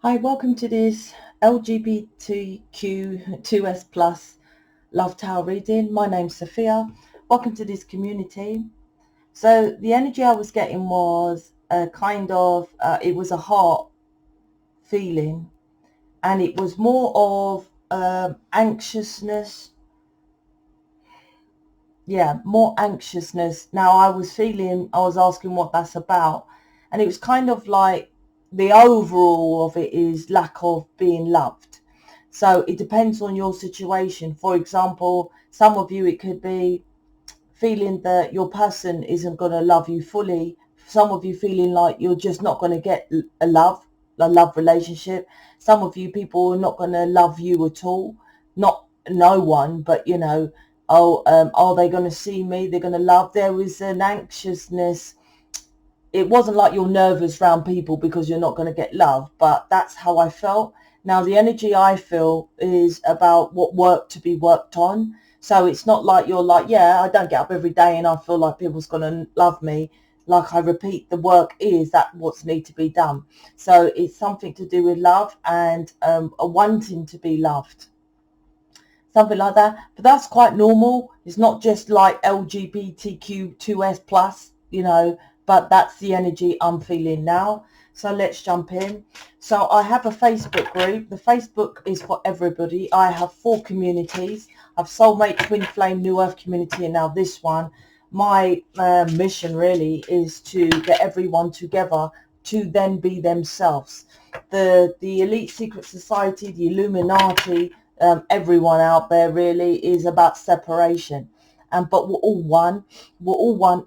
Hi, welcome to this LGBTQ2S plus Love Tower reading. My name's Sophia. Welcome to this community. So the energy I was getting was it was a heart feeling, and it was more of anxiousness. Yeah, more anxiousness. Now I was asking what that's about, and it was kind of like the overall of it is lack of being loved. So it depends on your situation. For example, some of you, it could be feeling that your person isn't going to love you fully. Some of you feeling like you're just not going to get a love relationship. Some of you people are not going to love you at all. Not no one, but are they going to see me? They're going to love. There was an anxiousness. It wasn't like you're nervous around people because you're not going to get love, but that's how I felt. Now the energy I feel is about what work to be worked on. So it's not like you're like, yeah, I don't get up every day and I feel like people's going to love me. Like I repeat, the work is that what's need to be done. So it's something to do with love and a wanting to be loved, something like that. But that's quite normal. It's not just like LGBTQ2S plus, but that's the energy I'm feeling now. So let's jump in. So I have a Facebook group. The Facebook is for everybody. I have 4 communities. I have Soulmate, Twin Flame, New Earth community, and now this one. My mission really is to get everyone together to then be themselves. The Elite Secret Society, the Illuminati, everyone out there really is about separation. But we're all one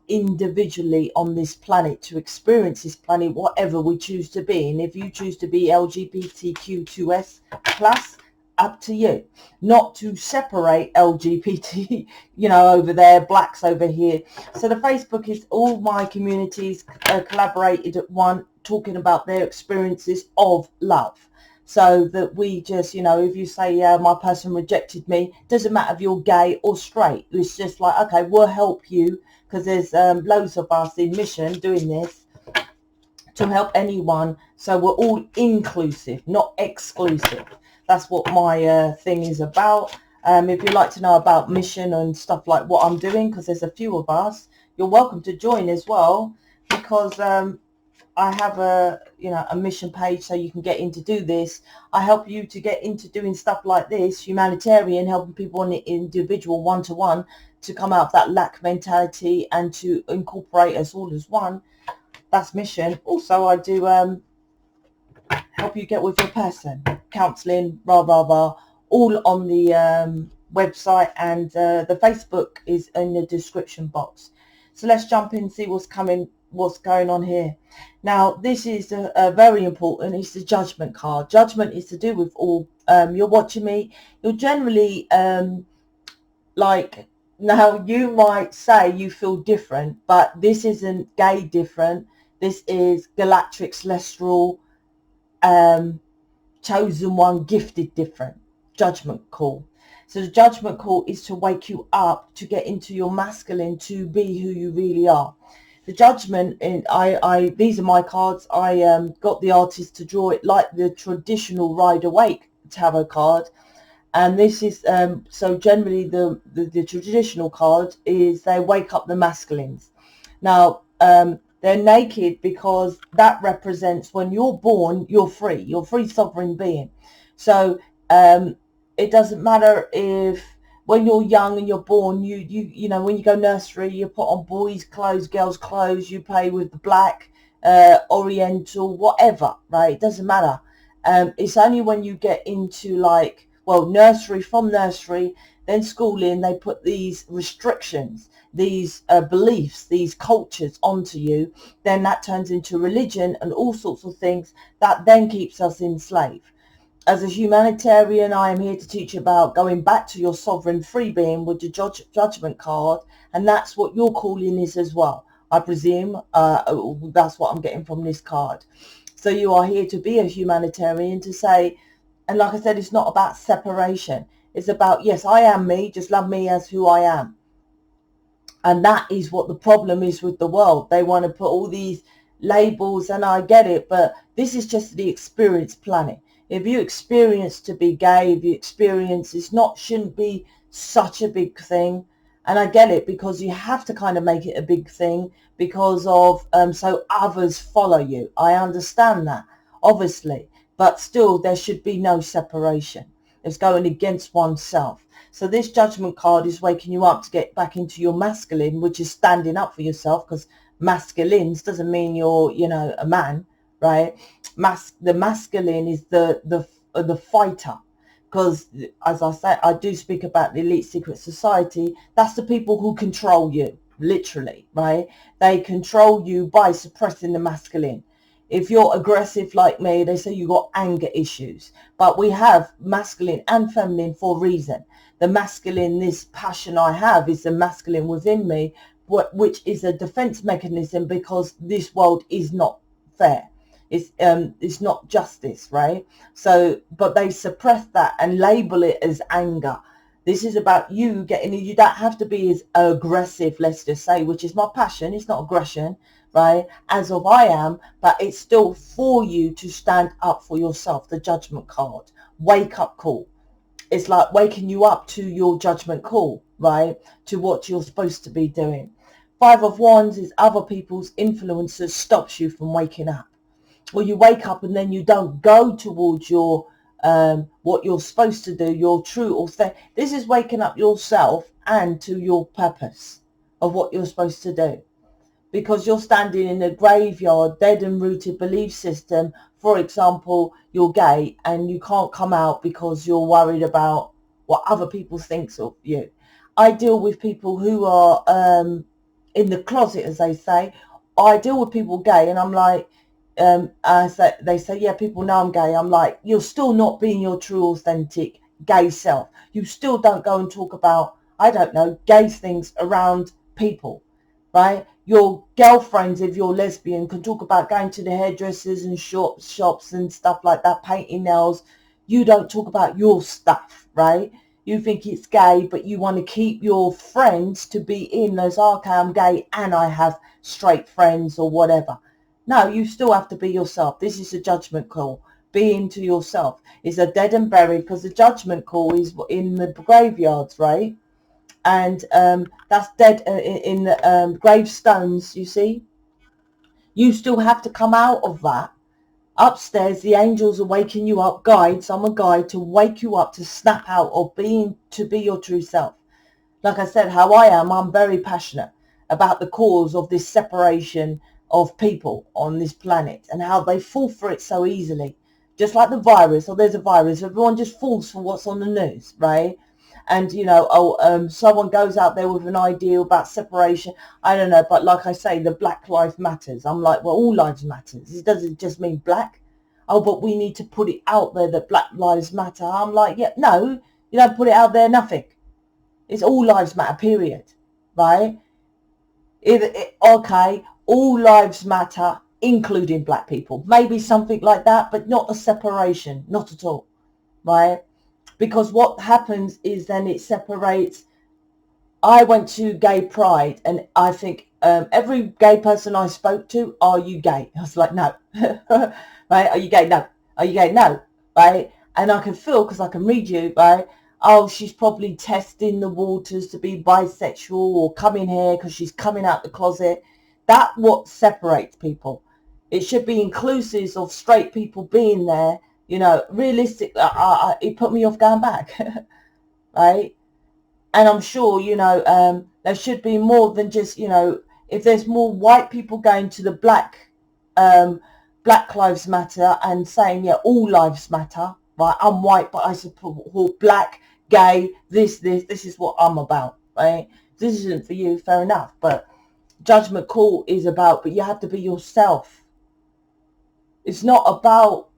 individually on this planet to experience this planet, whatever we choose to be. And if you choose to be LGBTQ2S plus, up to you. Not to separate LGBT, over there, blacks over here. So the Facebook is all my communities collaborated at one, talking about their experiences of love. So that we just, if you say, yeah, my person rejected me, doesn't matter if you're gay or straight. It's just like, okay, we'll help you, because there's loads of us in mission doing this to help anyone. So we're all inclusive, not exclusive. That's what my thing is about. If you'd like to know about mission and stuff like what I'm doing, because there's a few of us, you're welcome to join as well, because I have a mission page, so you can get in to do this. I help you to get into doing stuff like this, humanitarian, helping people on the individual one-to-one to come out of that lack mentality and to incorporate us all as one. That's mission. Also, I do help you get with your person, counselling, all on the website, and the Facebook is in the description box. So let's jump in and see what's going on here. Now, this is a very important. It's the judgment card. Judgment is to do with all. You're watching me. You're generally like, now you might say you feel different, but this isn't gay different. This is galactic, celestial, chosen one, gifted different. Judgment call. So the judgment call is to wake you up, to get into your masculine, to be who you really are. The judgment, and I these are my cards. I got the artist to draw it like the traditional Rider Waite tarot card. And this is so generally the traditional card is they wake up the masculines. Now they're naked because that represents when you're born, you're free sovereign being. So it doesn't matter if when you're young and you're born, you know, when you go nursery, you put on boys' clothes, girls' clothes, you play with the black, oriental, whatever, right? It doesn't matter. It's only when you get into like, well, from nursery, then schooling, they put these restrictions, these beliefs, these cultures onto you. Then that turns into religion and all sorts of things that then keeps us enslaved. As a humanitarian, I am here to teach about going back to your sovereign free being with the judgment card, and that's what your calling is as well. I presume that's what I'm getting from this card. So you are here to be a humanitarian, to say, and like I said, it's not about separation. It's about, yes, I am me, just love me as who I am. And that is what the problem is with the world. They want to put all these labels, and I get it, but this is just the experience planet. If you experience to be gay, the experience is not, shouldn't be such a big thing. And I get it, because you have to kind of make it a big thing because of so others follow you. I understand that, obviously, but still there should be no separation. It's going against oneself. So this judgment card is waking you up to get back into your masculine, which is standing up for yourself, because masculines doesn't mean you're, you know, a man, right? The masculine is the fighter, because as I say, I do speak about the elite secret society. That's the people who control you, literally, right? They control you by suppressing the masculine. If you're aggressive like me, they say you got anger issues, but we have masculine and feminine for a reason. The masculine, this passion I have, is the masculine within me, which is a defense mechanism, because this world is not fair. It's not justice, right? So, but they suppress that and label it as anger. This is about you getting, you don't have to be as aggressive, let's just say, which is my passion. It's not aggression, right? As of I am, but it's still for you to stand up for yourself. The judgment card, wake up call. It's like waking you up to your judgment call, right? To what you're supposed to be doing. 5 of Wands is other people's influences stops you from waking up. Or you wake up and then you don't go towards your what you're supposed to do, your true authentic. This is waking up yourself and to your purpose of what you're supposed to do. Because you're standing in a graveyard, dead and rooted belief system. For example, you're gay and you can't come out because you're worried about what other people think of you. I deal with people who are in the closet, as they say. I deal with people gay, and I'm like, they say, yeah, people know I'm gay. I'm like, you're still not being your true, authentic gay self. You still don't go and talk about, I don't know, gay things around people, right? Your girlfriends, if you're lesbian, can talk about going to the hairdressers and shops and stuff like that, painting nails. You don't talk about your stuff, right? You think it's gay, but you want to keep your friends to be in those, okay, I'm gay and I have straight friends or whatever. No, you still have to be yourself. This is a judgment call. Be into yourself. It's a dead and buried, because the judgment call is in the graveyards, right? And that's dead in the gravestones, you see. You still have to come out of that. Upstairs, the angels are waking you up. Guides, I'm a guide to wake you up, to snap out of being, to be your true self. Like I said, how I am, I'm very passionate about the cause of this separation of people on this planet and how they fall for it so easily. Just like the virus, or there's a virus, everyone just falls for what's on the news, right? And, you know, someone goes out there with an idea about separation. I don't know, but like I say, the Black Lives Matters. I'm like, well, all lives matters. It doesn't just mean black. Oh, but we need to put it out there that Black Lives Matter. I'm like, yeah, no, you don't put it out there, nothing. It's all lives matter, period, right? Okay, all lives matter, including black people. Maybe something like that, but not a separation, not at all, right? Because what happens is then it separates. I went to gay pride, and I think every gay person I spoke to, are you gay? I was like, no. Right? Are you gay? No. Are you gay? No. Right? And I can feel, because I can read you, right? Oh, she's probably testing the waters to be bisexual or coming here because she's coming out the closet. That's what separates people. It should be inclusive of straight people being there. You know, realistic. It put me off going back, right? And I'm sure, you know, there should be more than just, you know, if there's more white people going to the Black Lives Matter and saying, yeah, all lives matter, right? I'm white, but I support black, gay, this is what I'm about, right? This isn't for you, fair enough. But judgment call is about, but you have to be yourself. It's not about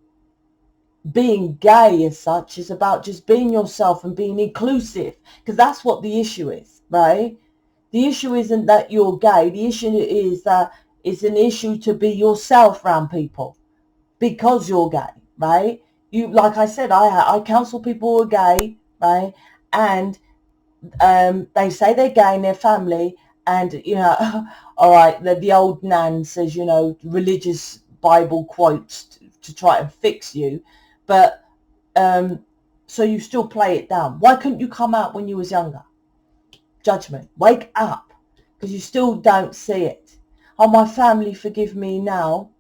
being gay as such. Is about just being yourself and being inclusive, because that's what the issue is, right? The issue isn't that you're gay. The issue is that it's an issue to be yourself around people because you're gay, right? You, like I said, I counsel people who are gay, right? And they say they're gay in their family, And, you know, all right, the old nan says, you know, religious Bible quotes to try and fix you. But so you still play it down. Why couldn't you come out when you was younger? Judgment. Wake up, because you still don't see it. Oh, my family forgive me now.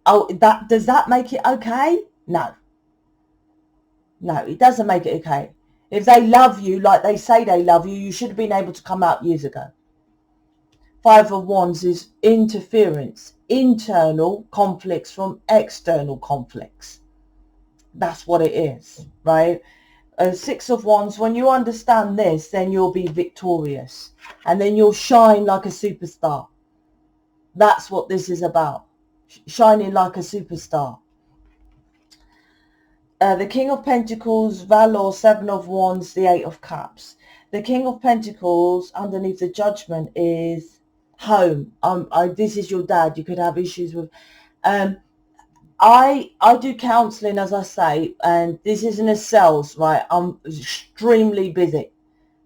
Oh, does that make it okay? No. No, it doesn't make it okay. If they love you like they say they love you, you should have been able to come out years ago. Five of Wands is interference, internal conflicts from external conflicts. That's what it is, right? Six of Wands, when you understand this, then you'll be victorious. And then you'll shine like a superstar. That's what this is about. Shining like a superstar. The King of Pentacles, Valor, Seven of Wands, the Eight of Cups. The King of Pentacles, underneath the Judgment, is home. This is your dad. You could have issues with... I do counselling, as I say, and this isn't a sales, right? I'm extremely busy.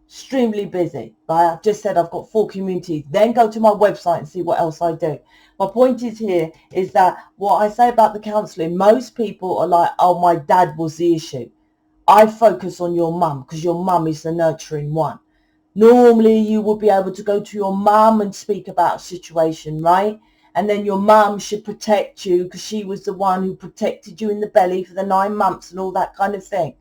Extremely busy. Right? I've just said I've got 4 communities. Then go to my website and see what else I do. My point is that what I say about the counselling, most people are like, oh, my dad was the issue. I focus on your mum because your mum is the nurturing one. Normally, you would be able to go to your mum and speak about a situation, right? And then your mum should protect you because she was the one who protected you in the belly for the 9 months and all that kind of thing.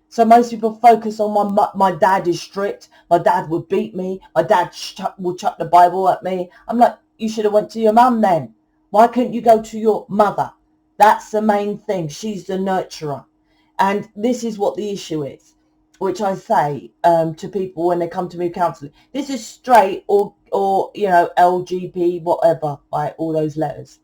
So most people focus on my dad is strict. My dad would beat me. My dad would chuck the Bible at me. I'm like, you should have went to your mum then. Why couldn't you go to your mother? That's the main thing. She's the nurturer. And this is what the issue is, which I say to people when they come to me counselling. This is straight or you know, LGB, whatever, right? All those letters.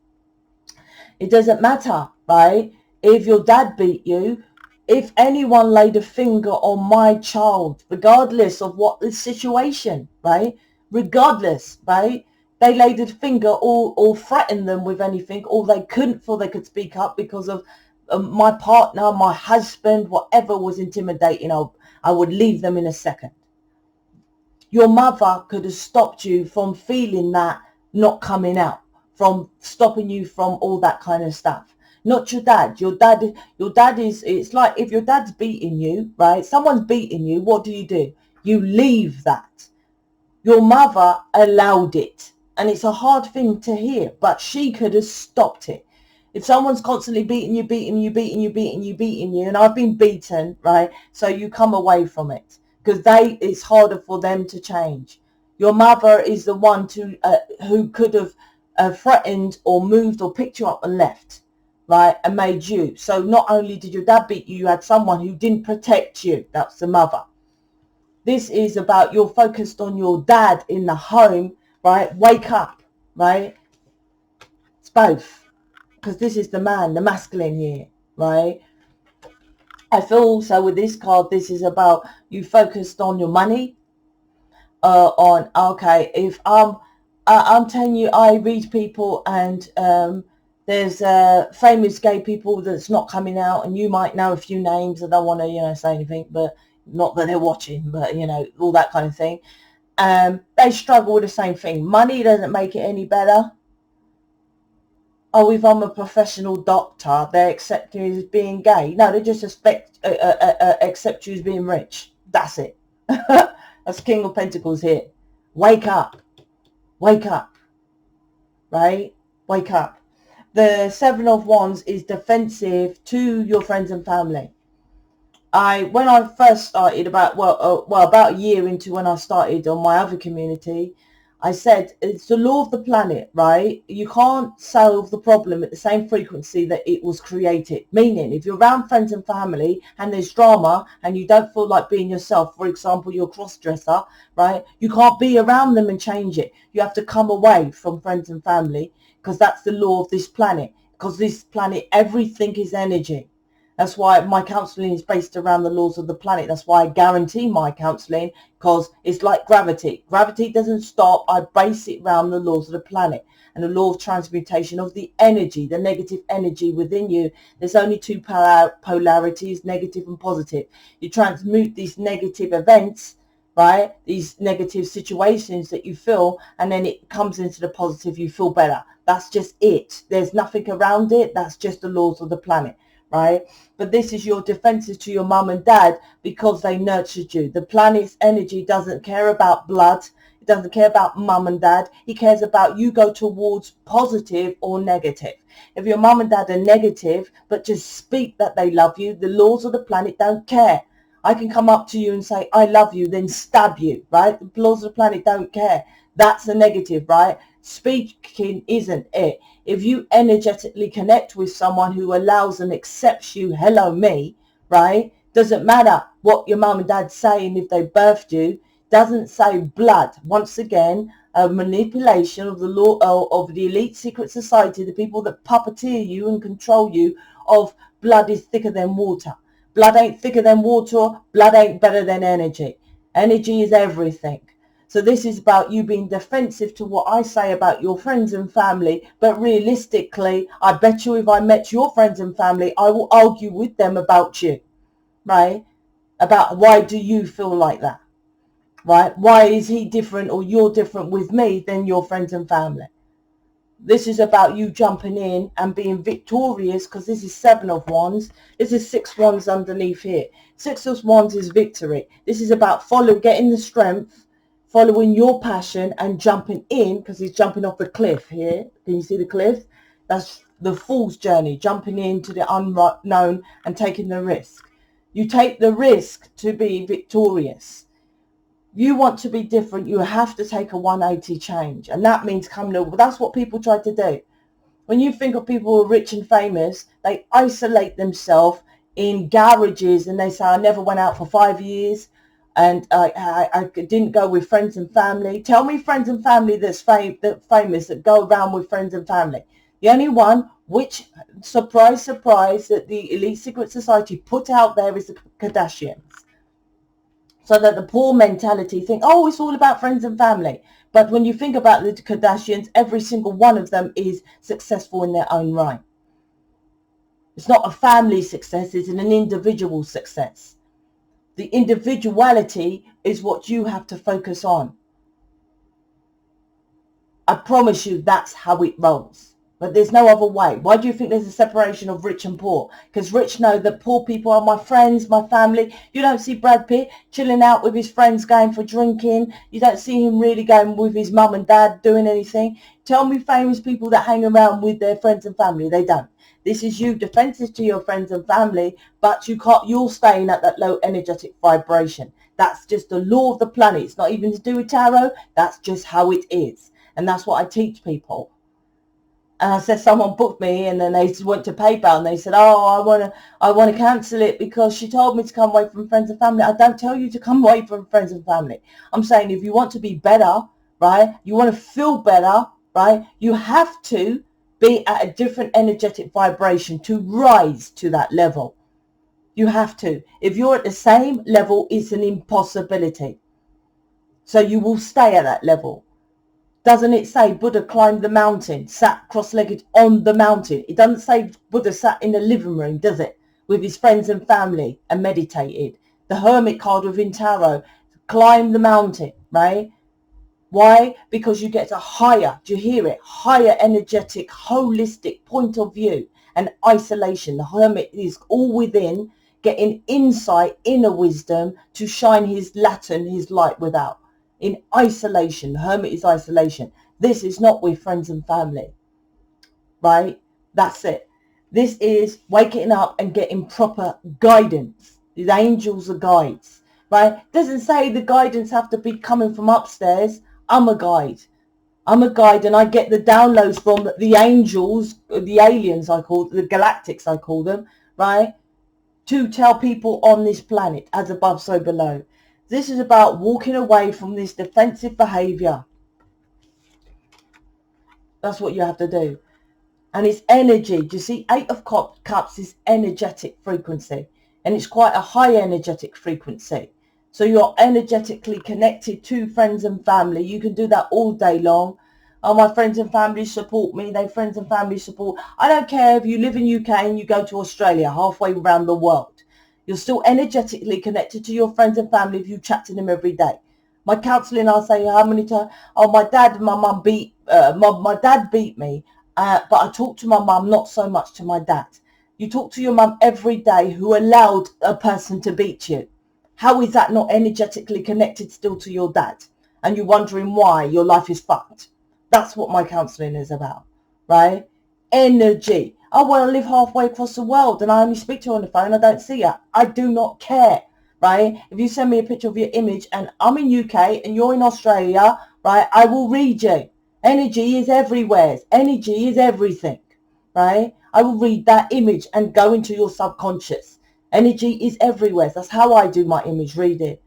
It doesn't matter, right? If your dad beat you, if anyone laid a finger on my child, regardless of what the situation, right? Regardless, right? They laid a finger or threatened them with anything, or they couldn't feel they could speak up because of my partner, my husband, whatever was intimidating, I would leave them in a second. Your mother could have stopped you from feeling that not coming out, from stopping you from all that kind of stuff. Not your dad. Your dad is, it's like if your dad's beating you, right? Someone's beating you. What do? You leave that. Your mother allowed it. And it's a hard thing to hear, but she could have stopped it. If someone's constantly beating you, and I've been beaten, right? So you come away from it because it's harder for them to change. Your mother is the one who could have threatened or moved or picked you up and left, right? And made you. So not only did your dad beat you, you had someone who didn't protect you. That's the mother. This is about you're focused on your dad in the home, right? Wake up, right? It's both. Because this is the man, the masculine here, right? I feel also with this card, this is about you focused on your money. If I'm telling you, I read people and there's famous gay people that's not coming out, and you might know a few names. I don't want to, say anything, but not that they're watching, but all that kind of thing. They struggle with the same thing. Money doesn't make it any better. Oh, if I'm a professional doctor, they accept you as being gay. No, they just accept you as being rich. That's it. That's King of Pentacles here. Wake up. Wake up. Right? Wake up. The Seven of Wands is defensive to your friends and family. When I first started, about a year into when I started on my other community, I said, it's the law of the planet, right? You can't solve the problem at the same frequency that it was created. Meaning, if you're around friends and family and there's drama and you don't feel like being yourself, for example, you're a cross-dresser, right? You can't be around them and change it. You have to come away from friends and family because that's the law of this planet. Because this planet, everything is energy. That's why my counselling is based around the laws of the planet. That's why I guarantee my counselling, because it's like gravity. Gravity doesn't stop. I base it around the laws of the planet and the law of transmutation of the energy, the negative energy within you. There's only two polarities, negative and positive. You transmute these negative events right? These negative situations that you feel, and then it comes into the positive, you feel better. That's just it. There's nothing around it. That's just the laws of the planet, right? But this is your defenses to your mum and dad because they nurtured you. The planet's energy doesn't care about blood. It doesn't care about mum and dad. He cares about you go towards positive or negative. If your mum and dad are negative, but just speak that they love you, the laws of the planet don't care. I can come up to you and say, I love you, then stab you, right? The laws of the planet don't care. That's a negative, right? Speaking isn't it. If you energetically connect with someone who allows and accepts you, hello me, right? Doesn't matter what your mum and dad say, and if they birthed you, doesn't say blood. Once again, a manipulation of the law of the elite secret society, the people that puppeteer you and control you, of blood is thicker than water. Blood ain't thicker than water. Blood ain't better than energy. Energy is everything. So this is about you being defensive to what I say about your friends and family. But realistically, I bet you if I met your friends and family, I will argue with them about you, right? About why do you feel like that, right? Why is he different or you're different with me than your friends and family? This is about you jumping in and being victorious, because this is 7 of Wands. This is 6 Wands underneath here. 6 of Wands is victory. This is about getting the strength, following your passion and jumping in, because he's jumping off the cliff here. Can you see the cliff? That's the fool's journey, jumping into the unknown and taking the risk. You take the risk to be victorious. You want to be different, you have to take a 180 change. And that means coming over. That's what people try to do. When you think of people who are rich and famous, they isolate themselves in garages and they say, I never went out for 5 years and I didn't go with friends and family. Tell me friends and family that's famous, that go around with friends and family. The only one, which, surprise, surprise, that the elite secret society put out there is the Kardashians. So that the poor mentality think, oh, it's all about friends and family. But when you think about the Kardashians, every single one of them is successful in their own right. It's not a family success, it's an individual success. The individuality is what you have to focus on. I promise you that's how it rolls. But there's no other way. Why do you think there's a separation of rich and poor? Because rich know that poor people are my friends, my family. You don't see Brad Pitt chilling out with his friends going for drinking. You don't see him really going with his mum and dad doing anything. Tell me famous people that hang around with their friends and family. They don't. This is you defensive to your friends and family, but you're staying at that low energetic vibration. That's just the law of the planet. It's not even to do with tarot. That's just how it is. And that's what I teach people. And I said, someone booked me, and then they went to PayPal and they said, oh, I want to cancel it because she told me to come away from friends and family. I don't tell you to come away from friends and family. I'm saying if you want to be better, right, you want to feel better, right, you have to be at a different energetic vibration to rise to that level. You have to. If you're at the same level, it's an impossibility. So you will stay at that level. Doesn't it say Buddha climbed the mountain, sat cross-legged on the mountain? It doesn't say Buddha sat in the living room, does it? With his friends and family and meditated. The Hermit card within Tarot, climb the mountain, right? Why? Because you get a higher, do you hear it? Higher energetic, holistic point of view and isolation. The Hermit is all within, getting insight, inner wisdom to shine his lantern, his light without. In isolation. The Hermit is isolation. This is not with friends and family, right? That's it. This is waking up and getting proper guidance. The angels are guides, right? Doesn't say the guidance have to be coming from upstairs. I'm a guide. I'm a guide, and I get the downloads from the angels, the aliens I call, the galactics I call them, right? To tell people on this planet, as above so below. This is about walking away from this defensive behavior. That's what you have to do. And it's energy. Do you see? 8 of Cups is energetic frequency. And it's quite a high energetic frequency. So you're energetically connected to friends and family. You can do that all day long. Oh, my friends and family support me. They friends and family support. I don't care if you live in UK and you go to Australia, halfway around the world. You're still energetically connected to your friends and family if you chat to them every day. My counselling, I'll say how many times, oh, my dad and my mum beat, my dad beat me, but I talk to my mum, not so much to my dad. You talk to your mum every day who allowed a person to beat you. How is that not energetically connected still to your dad? And you're wondering why your life is fucked. That's what my counselling is about, right? Energy. Oh, well, I live halfway across the world and I only speak to her on the phone. I don't see her. I do not care, right? If you send me a picture of your image and I'm in UK and you're in Australia, right, I will read you. Energy is everywhere. Energy is everything, right? I will read that image and go into your subconscious. Energy is everywhere. That's how I do my image reading,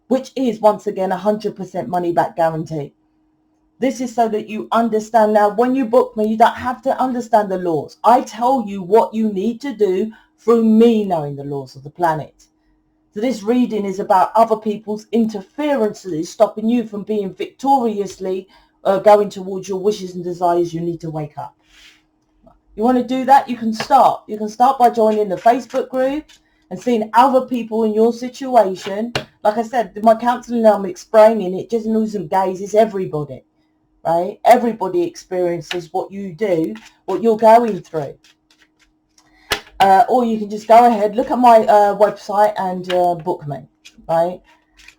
which is, once again, 100% money back guarantee. This is so that you understand. Now, when you book me, you don't have to understand the laws. I tell you what you need to do through me knowing the laws of the planet. So this reading is about other people's interferences stopping you from being victoriously going towards your wishes and desires. You need to wake up. You want to do that? You can start. You can start by joining the Facebook group and seeing other people in your situation. Like I said, my counselling, I'm explaining it just isn't gays, it's everybody, right? Everybody experiences what you do, what you're going through. Or you can just go ahead, look at my website and book me, right?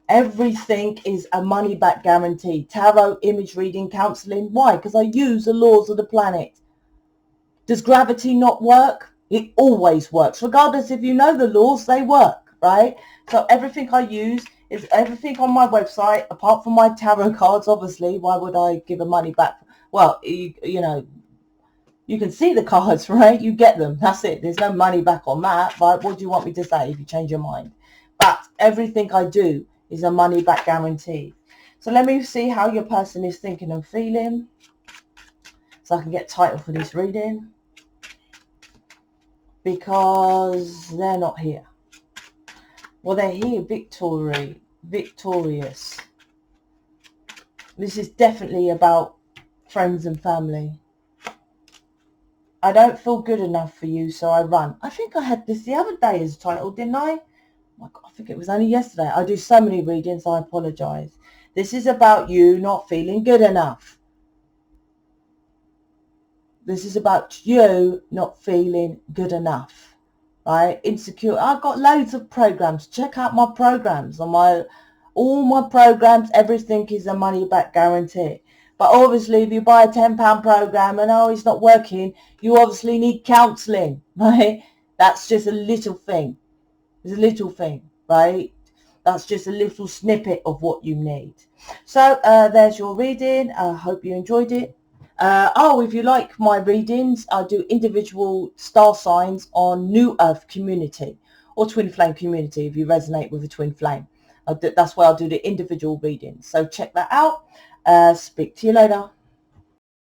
Everything is a money back guarantee. Tarot, image reading, counselling. Why? Because I use the laws of the planet. Does gravity not work? It always works. Regardless if you know the laws, they work, right? So everything I use is everything on my website, apart from my tarot cards, obviously. Why would I give a money back? Well, you know, you can see the cards, right? You get them. That's it. There's no money back on that. But what do you want me to say if you change your mind? But everything I do is a money back guarantee. So let me see how your person is thinking and feeling, so I can get title for this reading, because they're not here. Well, they're here, victorious. This is definitely about friends and family. I don't feel good enough for you, so I run. I think I had this the other day as title, didn't I? Oh my God, I think it was only yesterday. I do so many readings, I apologise. This is about you not feeling good enough. This is about you not feeling good enough, right? Insecure. I've got loads of programs. Check out my programs. All my programs, everything is a money back guarantee. But obviously, if you buy a £10 program and it's not working, you obviously need counselling, right? That's just a little thing. It's a little thing, right? That's just a little snippet of what you need. So there's your reading. I hope you enjoyed it. If you like my readings, I do individual star signs on New Earth community or Twin Flame community if you resonate with a twin flame. That's where I'll do the individual readings. So check that out. Speak to you later.